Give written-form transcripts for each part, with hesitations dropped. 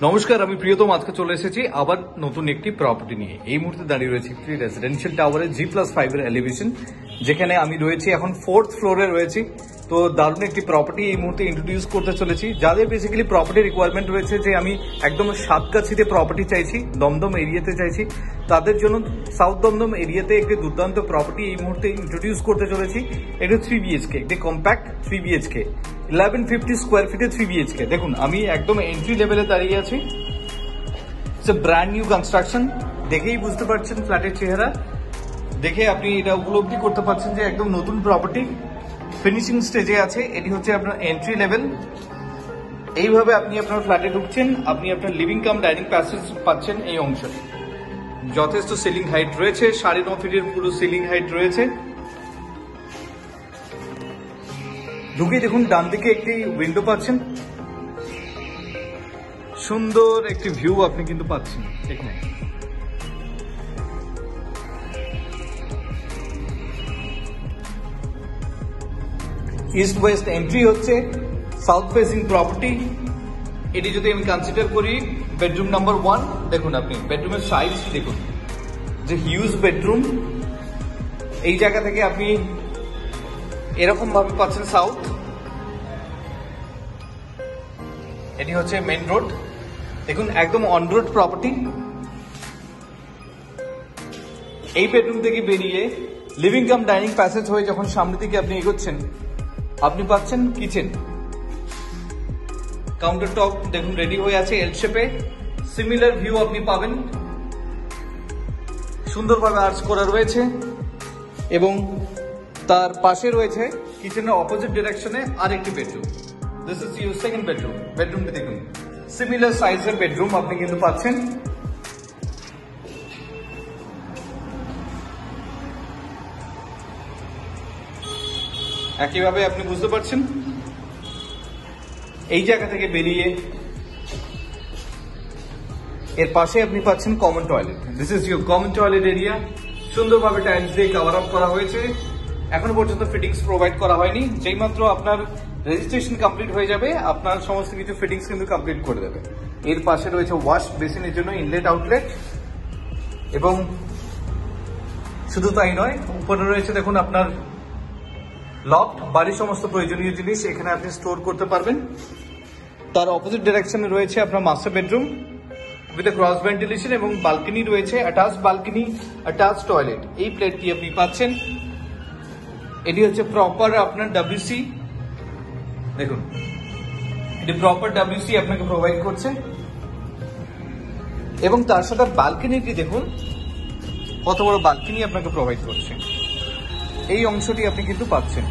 নমস্কার, আমি প্রিয়তম আজকে চলে এসেছি আবার নতুন একটি প্রপার্টি নিয়ে। এই মুহূর্তে দাঁড়িয়ে রয়েছে একটি রেসিডেন্সিয়াল টাওয়ারে G+5 এর এলিভেশন, যেখানে আমি রয়েছি এখন 4th ফ্লোরে রয়েছি। তো দারুণ একটি প্রপার্টি এই মুহূর্তে ইন্ট্রোডিউস করতে চলেছি। যাদের বেসিক্যালি প্রপার্টি রিকোয়ারমেন্ট রয়েছে যে আমি একদম সাতগাছিতে প্রপার্টি চাইছি, দমদম এরিয়াতে চাইছি, তাদের জন্য সাউথ দমদম এরিয়াতে একটি দুর্দান্ত প্রপার্টি এই মুহূর্তে ইন্ট্রোডিউস করতে চলেছি। এটা 3 BHK, একটি কম্প্যাক্ট 3 BHK, 1150 স্কোয়ার ফিটে 3 BHK। দেখুন, আমি একদম এন্ট্রি লেভেলে দাঁড়িয়ে আছি। It's a brand new construction. দেখেই বুঝতে পারছেন ফ্ল্যাটের চেহারা দেখে আপনি এটা উপলব্ধি করতে পারছেন যে একদম নতুন প্রপার্টি ফিনিশিং স্টেজে আছে। এটি হচ্ছে আপনার এন্ট্রি লেভেল। এইভাবে আপনি আপনার ফ্ল্যাটে ঢুকছেন, আপনি আপনার লিভিং কাম ডাইনিং প্যাসেজ পাচ্ছেন। এই অংশে যথেষ্ট সিলিং হাইট রয়েছে, 9.5 ফিটের পুরো সিলিং হাইট রয়েছে। ঢুকে দেখুন ডান দিকে একটি উইন্ডো পাচ্ছেন, সুন্দর একটি ভিউ আপনি কিন্তু পাচ্ছেন এখানে। ইস্ট ওয়েস্ট এন্ট্রি হচ্ছে, সাউথ ফেসিং প্রপার্টি। এটি যদি আমি কনসিডার করি বেডরুম নাম্বার 1, দেখুন আপনি বেডরুমের সাইজ দেখুন, যে হিউজ বেডরুম। এই জায়গা থেকে আপনি এরকম ভাবে পাচ্ছেন সাউথ। এটি হচ্ছে মেন রোড, দেখুন একদম অন রোড প্রপার্টি। এই বেডরুম থেকে বেরিয়ে লিভিং কাম ডাইনিং প্যাসেজ হয়ে যখন সামনের দিকে আপনি এগোচ্ছেন, আপনি পাচ্ছেন কিচেন। কাউন্টার টপ দেখুন রেডি হয়ে আছে এল শেপে। সিমিলার ভিউ আপনি পাবেন, সুন্দরভাবে আর্চ করা রয়েছে এবং তার পাশে রয়েছে কিচেনের অপোজিট ডিরেকশনে আরেকটি bedroom. This is your second bedroom. বেডরুমটি দেখুন, সিমিলার সাইজের বেডরুম আপনি কিন্তু পাচ্ছেন। একইভাবে আপনি বুঝতে পারছেন এই জায়গা থেকে বেরিয়ে এর পাশে আপনি পাচ্ছেন common toilet. This is your common toilet area. সুন্দরভাবে টাইলস দিয়ে কভার আপ করা হয়েছে। এখনো পর্যন্ত ফিটিংস প্রোভাইড করা হয়নি। যেই মাত্র আপনার রেজিস্ট্রেশন কমপ্লিট হয়ে যাবে, আপনার সমস্ত কিছু ফিটিংস কিন্তু কমপ্লিট করে দেবে। এর পাশে রয়েছে ওয়াশ বেসিনের জন্য ইনলেট আউটলেট, এবং শুধু তাই নয়, উপরে রয়েছে দেখুন আপনার লফট। বাড়ির সমস্ত প্রয়োজনীয় জিনিস এখানে আপনি স্টোর করতে পারবেন। তার অপোজিট ডিরেকশনে রয়েছে আপনার master bedroom with a cross ventilation, এবং বালকনি রয়েছে, অ্যাটাচ বালকনি, অ্যাটাচ টয়লেট। এই প্লেটটি আপনি পাচ্ছেন। এটি হচ্ছে প্রপার আপনার WC। দেখুন, এটি প্রপার WC আপনাকে প্রোভাইড করছে, এবং তার সাথে বালকনিটি দেখুন কত বড় বালকনি আপনাকে প্রোভাইড করছে। এই অংশটি আপনি কিন্তু পাচ্ছেন।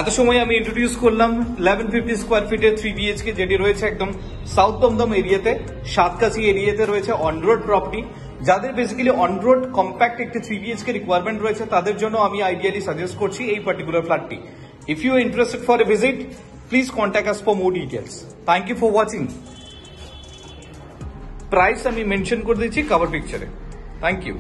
এত সময় আমি ইন্ট্রোডিউস করলাম 1150 স্কোয়ার ফিটের 3 BHK, যেটি রয়েছে একদম সাউথ দমদম এরিয়াতে, সাতগাছি এরিয়াতে রয়েছে অন রোড প্রপার্টি। যাদের বেসিক্যালি অন রোড কম্প্যাক্ট একটি 3 BHK রিকোয়ারমেন্ট রয়েছে, তাদের জন্য আমি আইডিয়ালি সাজেস্ট করছি এই পার্টিকুলার ফ্ল্যাটটি। If you are interested for a visit, please contact us for more details. Thank you for watching. Price আমি মেনশন করে দিচ্ছি কভার পিকচারে। Thank you.